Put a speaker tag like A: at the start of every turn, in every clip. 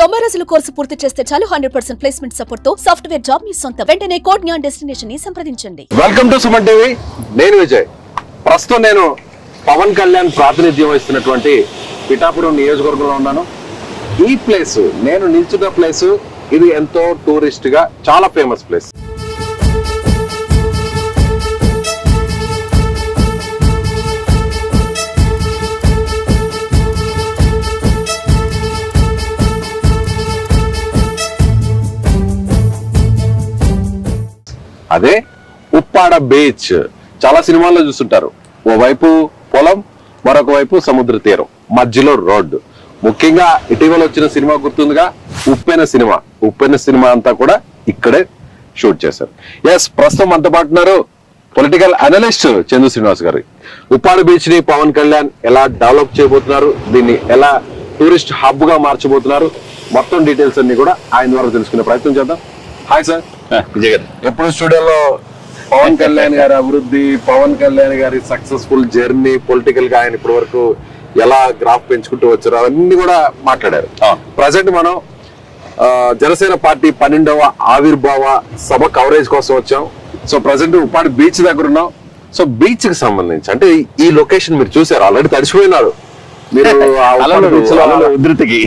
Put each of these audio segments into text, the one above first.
A: 90 రోజుల కోర్సు పూర్తి చేస్తే చాలు 100% ప్లేస్మెంట్ సపోర్ట్ తో సాఫ్ట్వేర్ జాబ్ మీ సొంతం. వెంటనే కోడ్ జ్ఞాన్ డెస్టినేషన్ ని సంప్రదించండి.
B: Welcome to Suman TV. నేను విజయ్. ప్రస్తుతం నేను పవన్ కళ్యాణ్ ప్రాతినిధ్యం వహిస్తున్నటువంటి పిఠాపురం నియోజకవర్గంలో ఉన్నాను. ఈ ప్లేస్ నేను నిల్చున్న ప్లేస్ ఇది ఎంతో టూరిస్ట్ గా చాలా ఫేమస్ ప్లేస్. అదే ఉప్పాడ బీచ్. చాలా సినిమాల్లో చూస్తుంటారు. ఓవైపు పొలం, మరొక వైపు సముద్ర తీరం, మధ్యలో రోడ్డు. ముఖ్యంగా ఇటీవల వచ్చిన సినిమా గుర్తుందిగా, ఉప్పెన సినిమా అంతా కూడా ఇక్కడే షూట్ చేశారు. ఎస్, ప్రస్తుతం మనతో పాటు ఉన్నారు పొలిటికల్ అనలిస్ట్ చందు శ్రీనివాస్ గారు. ఉప్పాడ బీచ్ ని పవన్ కళ్యాణ్ ఎలా డెవలప్ చేయబోతున్నారు, దీన్ని ఎలా టూరిస్ట్ హబ్ గా మార్చబోతున్నారు, మొత్తం డీటెయిల్స్ అన్ని కూడా ఆయన ద్వారా తెలుసుకునే ప్రయత్నం చేద్దాం. Hi sir.
C: విజయ్ గారు,
B: ఎప్పుడు స్టూడియోలో పవన్ కళ్యాణ్ గారి అభివృద్ధి, పవన్ కళ్యాణ్ గారి సక్సెస్ఫుల్ జర్నీ, పొలిటికల్ గా ఆయన ఇప్పటి వరకు ఎలా గ్రాఫ్ పెంచుకుంటూ వచ్చారు, అవన్నీ కూడా మాట్లాడారు. ప్రజెంట్ మనం జనసేన పార్టీ 12వ ఆవిర్భావ సభ కవరేజ్ కోసం వచ్చాం. సో ప్రజెంట్ ఉప్పాడి బీచ్ దగ్గర ఉన్నాం. సో బీచ్ కి సంబంధించి అంటే ఈ లొకేషన్ మీరు చూసారు, ఆల్రెడీ తడిచిపోయినారు మీరు.
C: ఉధృతికి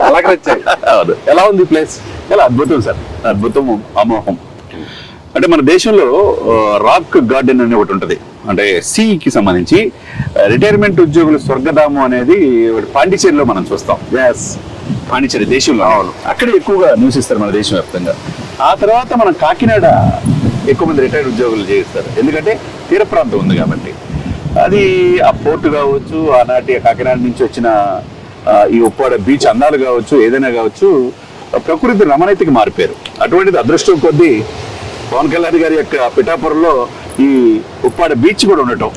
B: పలకరించాయి. ఎలా ఉంది ప్లేస్?
C: ఎలా అద్భుతం సార్, అద్భుతం, అమోహం. అంటే మన దేశంలో రాక్ గార్డెన్ అనే ఒకటి ఉంటది, అంటే సీకి సంబంధించి రిటైర్మెంట్ ఉద్యోగుల స్వర్గధామం అనేది పాండిచేరిలో మనం చూస్తాం. పాండిచేరి దేశంలో అక్కడ ఎక్కువగా నివసిస్తారు మన దేశం వ్యాప్తంగా. ఆ తర్వాత మనం కాకినాడ ఎక్కువ మంది రిటైర్డ్ ఉద్యోగులు చేస్తారు, ఎందుకంటే తీర ప్రాంతం ఉంది కాబట్టి. అది ఆ పోర్టు కావచ్చు, ఆనాటి కాకినాడ నుంచి వచ్చిన ఈ ఉప్పాడ బీచ్ అందాలు కావచ్చు, ఏదైనా కావచ్చు, ప్రకృతి రమణీయతకి మారిపోయారు. అటువంటిది అదృష్టం కొద్దీ పవన్ కళ్యాణ్ గారి యొక్క పిఠాపురంలో ఈ ఉప్పాడ బీచ్ కూడా ఉండటం,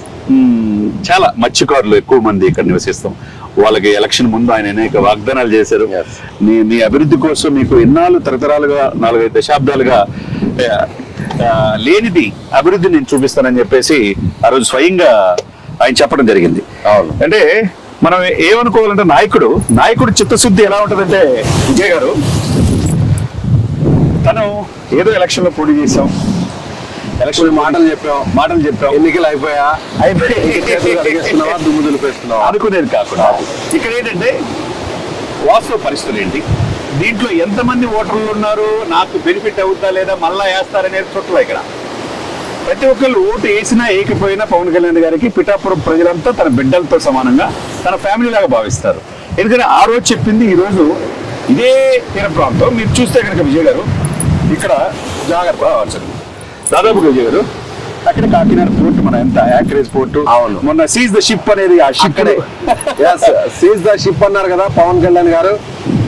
C: చాలా మత్స్యకారులు ఎక్కువ మంది ఇక్కడ నివసిస్తాం. వాళ్ళకి ఎలక్షన్ ముందు ఆయన అనేక వాగ్దానాలు చేశారు. మీ అభివృద్ధి కోసం మీకు ఎన్నాళ్ళు తరతరాలుగా 4-5 దశాబ్దాలుగా లేనిది అభివృద్ధి నేను చూపిస్తానని చెప్పేసి ఆ రోజు స్వయంగా ఆయన చెప్పడం జరిగింది. అంటే మనం ఏమనుకోవాలంటే నాయకుడు చిత్తశుద్ధి ఎలా ఉంటుందంటే, విజయ్ గారు, తను ఏదో ఎలక్షన్ లో పోటీ చేసాం, ఎలక్షన్ మాటలు చెప్పాం, ఎన్నికలు అయిపోయావా, దుమ్ము దులిపేస్తున్నావా అనుకునేది కాకుండా ఇక్కడ ఏంటంటే వాస్తవ పరిస్థితులు ఏంటి, దీంట్లో ఎంతమంది ఓటర్లు ఉన్నారు, నాకు బెనిఫిట్ అవుతా లేదా మళ్ళా వేస్తారనేది చుట్టూ ఇక్కడ ప్రతి ఒక్కళ్ళు ఓటు వేసినా వేయకపోయినా పవన్ కళ్యాణ్ గారికి పిఠాపురం ప్రజలంతా తన బిడ్డలతో సమానంగా తన ఫ్యామిలీ లాగా భావిస్తారు. ఎందుకంటే ఆ రోజు చెప్పింది ఈ రోజు ఇదే తీర ప్రాంతం. మీరు చూస్తే కనుక విజయ్ గారు, ఇక్కడ జాగ్రత్త దాదాపుగా విజయ్ గారు, అక్కడ కాకినాడ పోర్టు, మన ఎంత యాక్రేజ్ పోర్టు. అవును, మొన్న సీజ్ ద షిప్ అనేది ఆ షిప్
B: సీజ్ ద షిప్ అన్నారు కదా పవన్ కళ్యాణ్ గారు.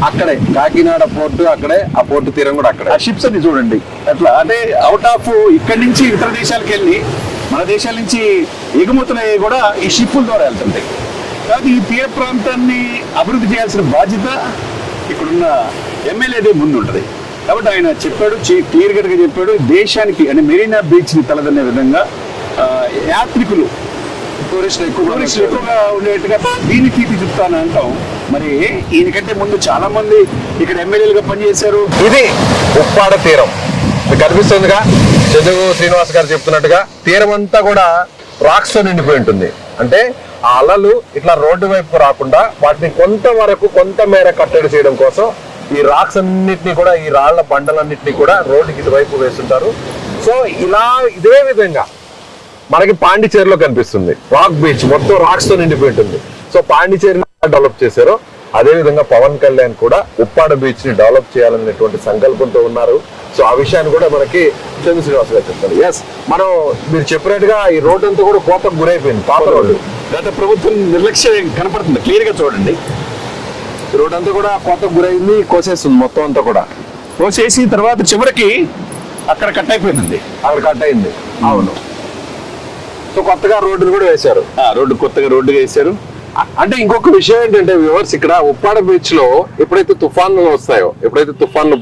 B: అక్కడే కాకినాడ పోర్టు, అక్కడే ఆ పోర్టు తీరం కూడా అక్కడే.
C: ఆ షిప్స్ అన్ని చూడండి అట్లా, అంటే అవుట్ ఆఫ్ ఇక్కడి నుంచి ఇతర దేశాలకు వెళ్ళి మన దేశాల నుంచి ఎగుమతులయ్యి కూడా ఈ షిప్పుల ద్వారా వెళ్తుంటాయి. కాబట్టి ఈ తీర ప్రాంతాన్ని అభివృద్ధి చేయాల్సిన బాధ్యత ఇక్కడున్న ఎమ్మెల్యేదే ముందు ఉంటుంది. కాబట్టి ఆయన చెప్పాడు, క్లియర్ కట్గా చెప్పాడు, దేశానికి అంటే మెరీనా బీచ్ ని తలదన్నే విధంగా యాత్రికులు టూరిస్టులు ఎక్కువగా ఉండేట్టుగా దీన్ని తీర్చిదిద్దుతాను అంటాం. మరి ఈయనకంటే ముందు చాలా మంది ఇక్కడ ఎమ్మెల్యేలుగా పనిచేశారు.
B: ఇది ఉప్పాడ తీరం మీకు కనిపిస్తుందిగా, చందు శ్రీనివాస్ గారు చెప్తున్నట్టుగా తీరం అంతా కూడా రాక్స్ తో నిండిపోయి ఉంటుంది. అంటే ఆ అలలు ఇట్లా రోడ్డు వైపు రాకుండా వాటిని కొంత మేర కట్టడి చేయడం కోసం ఈ రాక్స్ అన్నిటినీ కూడా, ఈ రాళ్ల బండలన్నింటినీ కూడా రోడ్డుకి ఇటువైపు వేస్తుంటారు. సో ఇలా ఇదే విధంగా మనకి పాండిచేరిలో కనిపిస్తుంది రాక్ బీచ్, మొత్తం రాక్స్ తో నిండిపోయి ఉంటుంది. సో పాండిచేరిని డెవలప్ చేశారు, అదే విధంగా పవన్ కళ్యాణ్ కూడా ఉప్పాడ బీచ్ ని డెవలప్ చేయాలనేటువంటి సంకల్పంతో ఉన్నారు. సో ఆ విషయాన్ని కూడా మనకి చంద్ర శ్రీనివాస్ గారు చెప్తారు. మనం మీరు చెప్పినట్టుగా ఈ రోడ్డు అంతా కూడా కోతకు గురైపోయింది, పాత రోడ్డు.
C: గత ప్రభుత్వం నిర్లక్ష్యం కనపడుతుంది, క్లియర్ గా చూడండి.
B: రోడ్ అంతా కూడా కోతకు గురైంది, కోసేస్తుంది మొత్తం అంతా కూడా.
C: కోసేసి తర్వాత చివరికి అక్కడ కట్ అయిపోయింది,
B: అక్కడ కట్ అయింది. అవును. సో కొత్తగా రోడ్డును కూడా వేశారు,
C: కొత్తగా రోడ్డు వేశారు.
B: అంటే ఇంకొక విషయం ఏంటంటే వ్యూవర్స్, ఇక్కడ ఉప్పాడ బీచ్ లో ఎప్పుడైతే తుఫాన్లు వస్తాయో,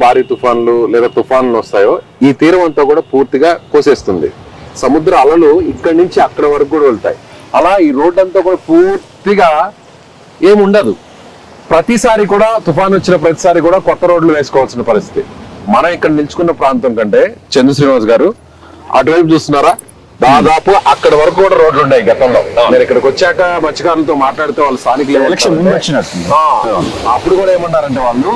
B: భారీ తుఫాన్లు లేదా తుఫాన్లు వస్తాయో, ఈ తీరం అంతా కూడా పూర్తిగా కోసేస్తుంది. సముద్ర అలలు ఇక్కడి నుంచి అక్కడ వరకు కూడా వెళ్తాయి. అలా ఈ రోడ్ అంతా కూడా పూర్తిగా ఏముండదు, ప్రతిసారి కూడా తుఫాన్ వచ్చిన ప్రతిసారి కూడా కొత్త రోడ్లు వేసుకోవాల్సిన పరిస్థితి. మనం ఇక్కడ నిల్చుకున్న ప్రాంతం కంటే చంద్ర శ్రీనివాస్ గారు అటువైపు చూస్తున్నారా, దాదాపు అక్కడ వరకు కూడా రోడ్లు ఉన్నాయి గతంలో. నేను ఇక్కడికి వచ్చాక మత్స్యకారులతో మాట్లాడితే వాళ్ళు స్థానికులు అప్పుడు కూడా ఏమన్నారంటే వాళ్ళు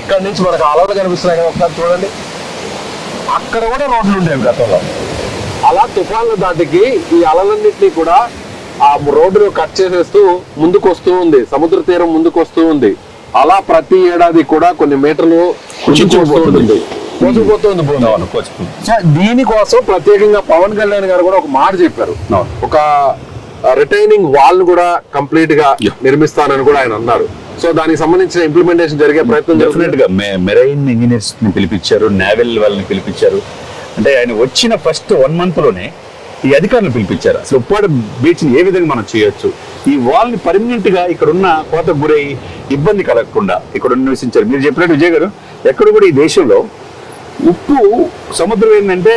B: ఇక్కడ నుంచి మనకు అలలు కనిపిస్తున్నాయి కదా, ఒకసారి చూడండి, అక్కడ కూడా రోడ్లు ఉండేవి గతంలో. అలా తుఫాన్ల దాటికి ఈ అలలన్నింటినీ కూడా ఆ రోడ్డును కట్ చేసేస్తూ ముందుకు వస్తూ ఉంది, సముద్ర తీరం ముందుకు వస్తూ ఉంది. అలా ప్రతి ఏడాది కూడా కొన్ని మీటర్లు కోసుకుపోతుంది. దీనికోసం ప్రత్యేకంగా పవన్ కళ్యాణ్ గారు కూడా ఒక మాట చెప్పారు, ఒక రిటైనింగ్ వాల్ ను కూడా కంప్లీట్ గా నిర్మిస్తానని కూడా ఆయన అన్నారు. సో దానికి సంబంధించిన ఇంప్లిమెంటేషన్ జరిగే ప్రయత్నం
C: డెఫినెట్ గా మెరైన్ ఇంజనీర్స్ ని పిలిపించారు, నేవల్ వాళ్ళని పిలిపించారు. అంటే ఆయన వచ్చిన ఫస్ట్ 1 month లోనే ఈ అధికారులు పిలిపించారు. అసలు ఉప్పాడ బీచ్ ని ఏ విధంగా మనం చేయొచ్చు, ఈ వాల్ ని పర్మనెంట్ గా ఇక్కడ ఉన్న కోతకు గురై ఇబ్బంది కలగకుండా ఇక్కడ నివసించారు. మీరు చెప్పినట్టు విజయ్ గారు, ఎక్కడ కూడా ఈ దేశంలో ఉప్పు సముద్రం ఏంటంటే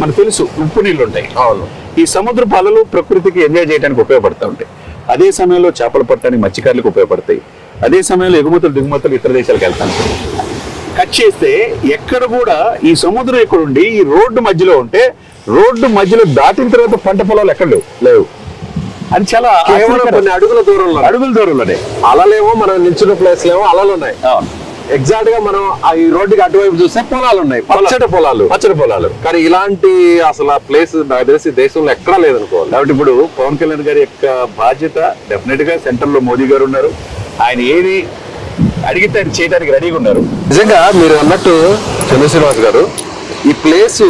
C: మనకు తెలుసు, ఉప్పు నీళ్ళు ఉంటాయి.
B: అవును,
C: ఈ సముద్ర పాలలు ప్రకృతికి ఎంజాయ్ చేయడానికి ఉపయోగపడుతూ ఉంటాయి. అదే సమయంలో చేపలు పట్టడానికి మత్స్యకారులకు ఉపయోగపడతాయి. అదే సమయంలో ఎగుమతులు దిగుమతులు ఇతర దేశాలకు వెళ్తాను. కట్ చేస్తే ఎక్కడ కూడా ఈ సముద్రం ఇక్కడ ఉండి ఈ రోడ్డు మధ్యలో ఉంటే, రోడ్డు మధ్యలో దాటిన తర్వాత పంట పొలాలు ఎక్కడ లేవు. అది చాలా
B: కొన్ని అడుగుల దూరంలోనే అలలేమో మనం నిల్చున్న ప్లేస్ లేమో అలలు ఉన్నాయి. ఎగ్జాక్ట్ గా మనం ఈ రోడ్డుకి అటువైపు చూస్తే పొలాలు ఉన్నాయి, పచ్చడి పొలాలు. కానీ ఇలాంటి అసలు ఆ ప్లేస్ నాకు తెలిసి దేశంలో ఎక్కడా లేదనుకోవాలి.
C: కాబట్టి ఇప్పుడు పవన్ కళ్యాణ్ గారి యొక్క బాధ్యత డెఫినెట్ గా సెంటర్ లో మోదీ గారు ఉన్నారు. ఆయన ఏది అడిగితే ఆయన చేయడానికి రెడీగా ఉన్నారు.
B: నిజంగా మీరు అన్నట్టు చంద్ర శ్రీనివాస్ గారు, ఈ ప్లేస్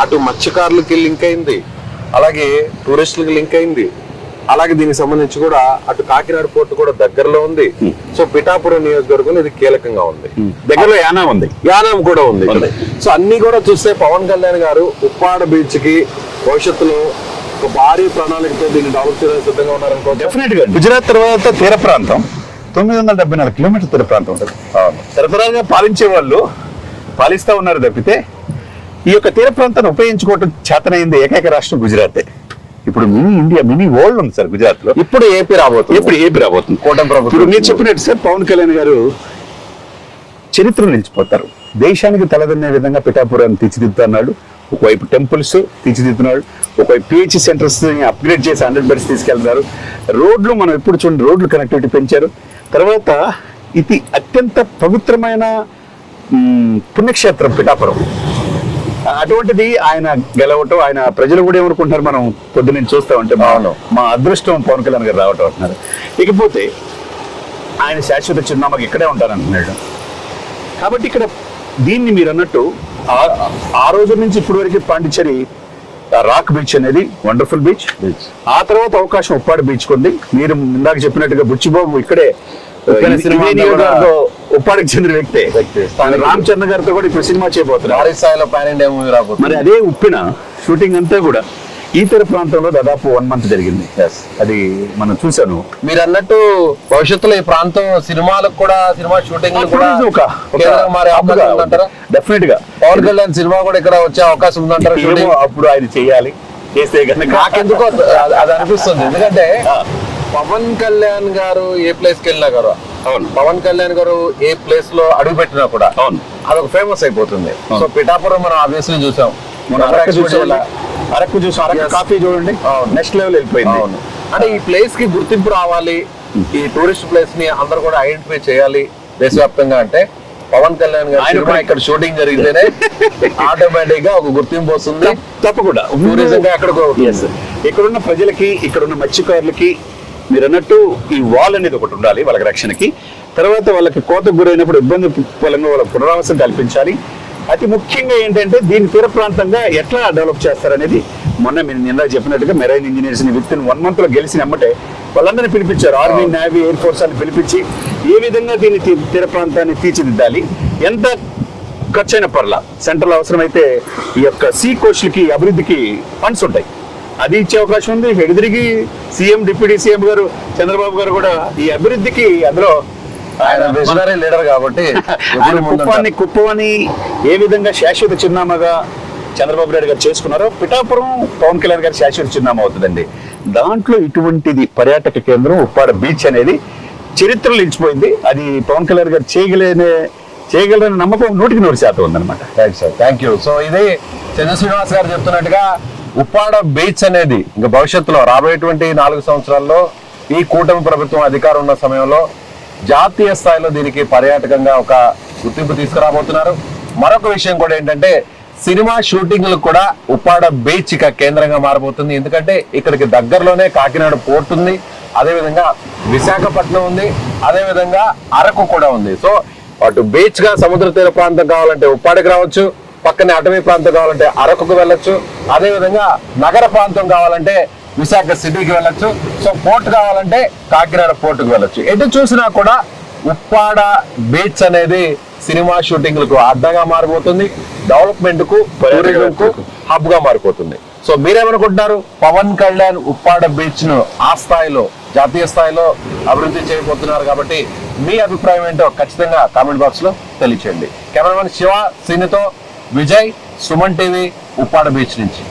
B: అటు మత్స్యకారులకి లింక్ అయింది, అలాగే టూరిస్టులకి లింక్ అయింది, అలాగే దీనికి సంబంధించి కూడా అటు కాకినాడ పోర్టు కూడా దగ్గరలో ఉంది. సో పిఠాపురం నియోజకవర్గం ఇది కీలకంగా ఉంది,
C: దగ్గరలో
B: యానాం కూడా ఉంది. సో అన్ని కూడా చూస్తే పవన్ కళ్యాణ్ గారు ఉప్పాడ బీచ్ కి భవిష్యత్తులో ఒక భారీ ప్రణాళికతో దీన్ని డెవలప్ చేయడానికి సిద్ధంగా ఉన్నారనుకో.
C: డెఫినెట్ గా గుజరాత్ తర్వాత తీర ప్రాంతం 974 కిలోమీటర్ తీర ప్రాంతం ఉంటుంది. తరతరాలుగా పాలించే వాళ్ళు పాలిస్తా ఉన్నారు తప్పితే ఈ యొక్క తీర ప్రాంతాన్ని ఉపయోగించుకోవటం చేతనైంది ఏకైక రాష్ట్రం గుజరాతే. ఇప్పుడు మినీ ఇండియా, మినీ వరల్డ్ ఉంది సార్ గుజరాత్ లో.
B: ఇప్పుడు ఏపీ రాబోతుంది
C: కూటమి ప్రభుత్వం. మీరు చెప్పినట్టు సార్ పవన్ కళ్యాణ్ గారు చరిత్ర నిలిచిపోతారు. దేశానికి తలదన్నే విధంగా పిఠాపురాన్ని తీర్చిదిద్దుతున్నాడు. ఒకవైపు టెంపుల్స్ తీర్చిదిద్దుతున్నాడు, ఒకవైపు పిహెచ్ సెంటర్స్ అప్గ్రేడ్ చేసి 100 beds తీసుకెళ్తున్నారు. రోడ్లు మనం ఎప్పుడు చూడండి, రోడ్లు కనెక్టివిటీ పెంచారు. తర్వాత ఇది అత్యంత పవిత్రమైన పుణ్యక్షేత్రం పిఠాపురం. అటువంటిది ఆయన గెలవటం, ఆయన ప్రజలు కూడా ఏమనుకుంటున్నారు, మనం పొద్దున్న చూస్తా ఉంటే మా అదృష్టం పవన్ కళ్యాణ్ గారు రావటం అంటున్నారు. ఇకపోతే ఆయన శాశ్వత చిరునామాకి ఇక్కడే ఉంటారంటున్నాడు. కాబట్టి ఇక్కడ దీన్ని మీరు అన్నట్టు ఆ రోజు నుంచి ఇప్పటి వరకు పాండిచ్చేరి రాక్ బీచ్ అనేది వండర్ఫుల్ బీచ్. ఆ తర్వాత అవకాశం ఉప్పాడ బీచ్ కొంది. మీరు ఇందాక చెప్పినట్టుగా బుచ్చిబాబు ఇక్కడే ఉప్పాడికి చెందిన వ్యక్తే. రామ్ చరణ్ గారితో కూడా ఇప్పుడు సినిమా చేయబోతున్నారు. మరి అదే ఉప్పిన షూటింగ్ అంతా కూడా ఈ తీర ప్రాంతంలో దాదాపు 1 month జరిగింది. అది మనం చూసాను.
B: మీరు అన్నట్టు భవిష్యత్తులో ఈ ప్రాంతం సినిమాలకు కూడా, సినిమా షూటింగ్
C: డెఫినెట్ గా
B: పవన్ కళ్యాణ్ సినిమా కూడా ఇక్కడ వచ్చే అవకాశం ఉందంటారు.
C: అప్పుడు ఆయన చేయాలి, చేస్తే
B: నాకెందుకో అది అనిపిస్తుంది. ఎందుకంటే పవన్ కళ్యాణ్ గారు ఏ ప్లేస్ కి వెళ్ళినా గారు, పవన్ కళ్యాణ్ గారు ఏ ప్లేస్ లో అడుగు పెట్టినా కూడా అదొక ఫేమస్ అయిపోతుంది. సో పిఠాపురం మనం ఆబ్వియస్లీ చూసాం,
C: అరకు చూసాం, అరకు కాఫీ చూడండి నెక్స్ట్ లెవెల్ వెళ్ళిపోయింది.
B: అంటే ఈ ప్లేస్ కి గుర్తింపు రావాలి, ఈ టూరిస్ట్ ప్లేస్ ని అందరూ కూడా ఐడెంటిఫై చేయాలి దేశవ్యాప్తంగా. అంటే పవన్ కళ్యాణ్ గారు ఇక్కడ షూటింగ్ జరిగితేనే ఆటోమేటిక్ గా ఒక గుర్తింపు వస్తుంది.
C: తప్పకుండా
B: టూరిజం గా ఎక్కడికో.
C: ఇక్కడున్న ప్రజలకి, ఇక్కడున్న మత్స్యకారులకి మీరు అన్నట్టు ఈ వాల్ అనేది ఒకటి ఉండాలి వాళ్ళకి రక్షణకి. తర్వాత వాళ్ళకి కోతకు గురైనప్పుడు ఇబ్బంది పరంగా వాళ్ళ పునరావాసం కల్పించాలి. అతి ముఖ్యంగా ఏంటంటే దీని తీర ప్రాంతంగా ఎట్లా డెవలప్ చేస్తారనేది మొన్న మీరు నిన్న చెప్పినట్టుగా మెరైన్ ఇంజనీర్స్ ని విత్ ఇన్ 1 month లో గెలిచిన ఎమ్మటే వాళ్ళందరినీ పిలిపించారు. ఆర్మీ, నేవీ, ఎయిర్ ఫోర్స్ అని పిలిపించి ఏ విధంగా దీన్ని తీర ప్రాంతాన్ని తీర్చిదిద్దాలి, ఎంత ఖర్చు అయిన పర్లా సెంట్రల్ అవసరమైతే ఈ యొక్క సీ కోస్ట్లకి అభివృద్ధికి ఫండ్స్ ఉంటాయి, అది ఇచ్చే అవకాశం ఉంది. ఎదురికి సీఎం, డిప్యూటీ సీఎం గారు చంద్రబాబు గారు కూడా ఈ అభివృద్ధికి అందులో
B: ఆయన లీడర్ కాబట్టి
C: కుప్పని ఏ విధంగా శాశ్వత చిరునామాగా చంద్రబాబు నాయుడు గారు చేసుకున్నారో పిఠాపురం పవన్ కళ్యాణ్ గారి శాశ్వత చిరునామా అవుతుందండి. దాంట్లో ఇటువంటిది పర్యాటక కేంద్రం ఉప్పాడ బీచ్ అనేది చరిత్రలో నిలిచిపోయింది. అది పవన్ కళ్యాణ్ గారు చేయగలరనే నమ్మకం 100% ఉందన్నమాట.
B: Right sir, thank you. So ఇది చంద్ర శ్రీనివాస్ గారు చెప్తున్నట్టుగా ఉప్పాడ బీచ్ అనేది ఇంకా భవిష్యత్తులో రాబోయేటువంటి 4 సంవత్సరాల్లో ఈ కూటమి ప్రభుత్వం అధికారం ఉన్న సమయంలో జాతీయ స్థాయిలో దీనికి పర్యాటకంగా ఒక గుర్తింపు తీసుకురాబోతున్నారు. మరొక విషయం కూడా ఏంటంటే సినిమా షూటింగ్లకు కూడా ఉప్పాడ బీచ్ ఇక కేంద్రంగా మారబోతుంది. ఎందుకంటే ఇక్కడికి దగ్గరలోనే కాకినాడ పోర్ట్ ఉంది, అదేవిధంగా విశాఖపట్నం ఉంది, అదేవిధంగా అరకు కూడా ఉంది. సో అటు బీచ్ గా సముద్ర తీర ప్రాంతం కావాలంటే ఉప్పాడకి రావచ్చు, పక్కనే అటవీ ప్రాంతం కావాలంటే అరకుకు వెళ్ళొచ్చు, అదేవిధంగా నగర ప్రాంతం కావాలంటే విశాఖ సిటీకి వెళ్ళొచ్చు, సో పోర్ట్ కావాలంటే కాకినాడ పోర్టుకు వెళ్ళొచ్చు. ఎటు చూసినా కూడా ఉప్పాడ బీచ్ అనేది సినిమా షూటింగ్లకు అడ్డగా మారిపోతుంది, డెవలప్మెంట్ కు టూరిజం కు హబ్ గా మారిపోతుంది. సో మీరేమనుకుంటున్నారు? పవన్ కళ్యాణ్ ఉప్పాడ బీచ్ ను ఆ స్థాయిలో జాతీయ స్థాయిలో అభివృద్ధి చేయబోతున్నారు కాబట్టి మీ అభిప్రాయం ఏంటో ఖచ్చితంగా కామెంట్ బాక్స్ లో తెలియచేయండి. కెమెరామెన్ శివ శ్రీనితో విజయ్, సుమన్ టీవీ, ఉప్పాడ బీచ్ నుంచి.